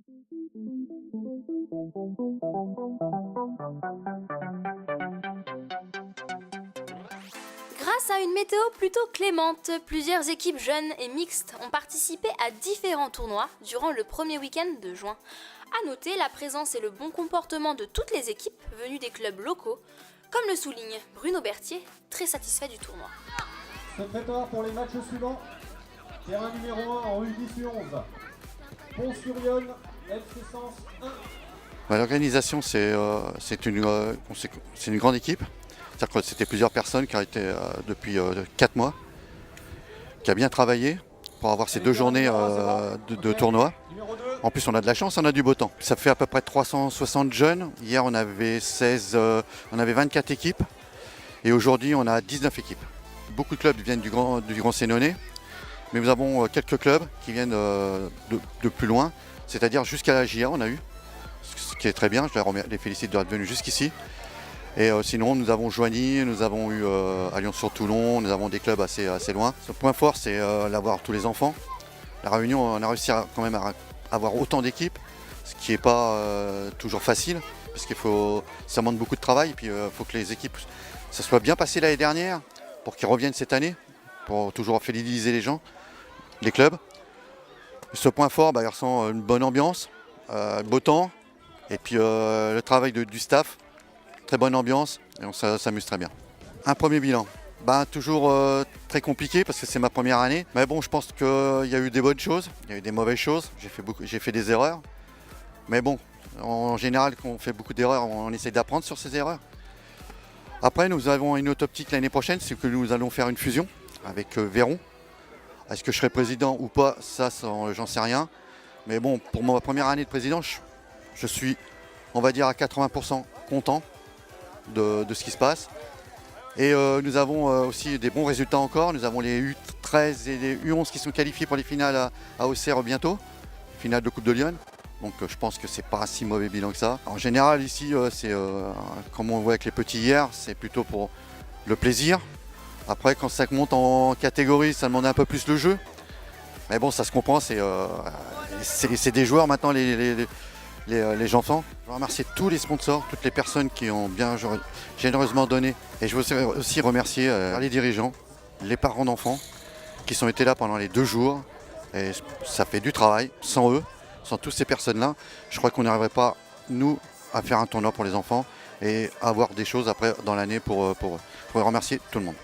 Grâce à une météo plutôt clémente, plusieurs équipes jeunes et mixtes ont participé à différents tournois durant le premier week-end de juin. A noter la présence et le bon comportement de toutes les équipes venues des clubs locaux, comme le souligne Bruno Berthier, très satisfait du tournoi. Se prépare pour les matchs suivants. Terrain numéro 1 en U10-11. Pont-sur-Yonne, FC Sens 1. L'organisation, c'est une grande équipe. C'est-à-dire que c'était plusieurs personnes qui ont été depuis 4 mois, qui a bien travaillé pour avoir ces 2 journées de tournoi. En plus, on a de la chance, on a du beau temps. Ça fait à peu près 360 jeunes. Hier, on avait 24 équipes. Et aujourd'hui, on a 19 équipes. Beaucoup de clubs viennent du Grand Sénonais. Mais nous avons quelques clubs qui viennent de plus loin. C'est-à-dire jusqu'à la JA, on a eu. Ce qui est très bien. Je les félicite d'être venus jusqu'ici. Et sinon, nous avons Joigny, nous avons eu Alliance-sur-Toulon, nous avons des clubs assez loin. Le point fort, c'est d'avoir tous les enfants. La Réunion, on a réussi quand même à avoir autant d'équipes, ce qui n'est pas toujours facile, parce ça demande beaucoup de travail. Et puis, il faut que les équipes, ça soit bien passé l'année dernière, pour qu'ils reviennent cette année, pour toujours fidéliser les gens, les clubs. Ce point fort, il ressent une bonne ambiance, beau temps, et puis le travail du staff. Très bonne ambiance et on s'amuse très bien. Un premier bilan, toujours très compliqué parce que c'est ma première année. Mais bon, je pense qu'il y a eu des bonnes choses, il y a eu des mauvaises choses. J'ai fait des erreurs. Mais bon, en général, quand on fait beaucoup d'erreurs, on essaie d'apprendre sur ces erreurs. Après, nous avons une autre optique l'année prochaine, c'est que nous allons faire une fusion avec Véron. Est-ce que je serai président ou pas, ça, j'en sais rien. Mais bon, pour ma première année de président, je suis, on va dire, à 80% content de ce qui se passe. Et nous avons aussi des bons résultats encore. Nous avons les U13 et les U11 qui sont qualifiés pour les finales à Auxerre bientôt, finale de Coupe de Lyon. Donc je pense que c'est pas un si mauvais bilan que ça. En général ici, c'est comme on voit avec les petits hier, c'est plutôt pour le plaisir. Après quand ça monte en catégorie, ça demande un peu plus le jeu. Mais bon, ça se comprend, c'est des joueurs maintenant les enfants. Je veux remercier tous les sponsors, toutes les personnes qui ont bien généreusement donné. Et je veux aussi remercier les dirigeants, les parents d'enfants qui sont été là pendant les 2 jours. Et ça fait du travail. Sans eux, sans toutes ces personnes-là, je crois qu'on n'arriverait pas, nous, à faire un tournoi pour les enfants et avoir des choses après dans l'année pour remercier tout le monde.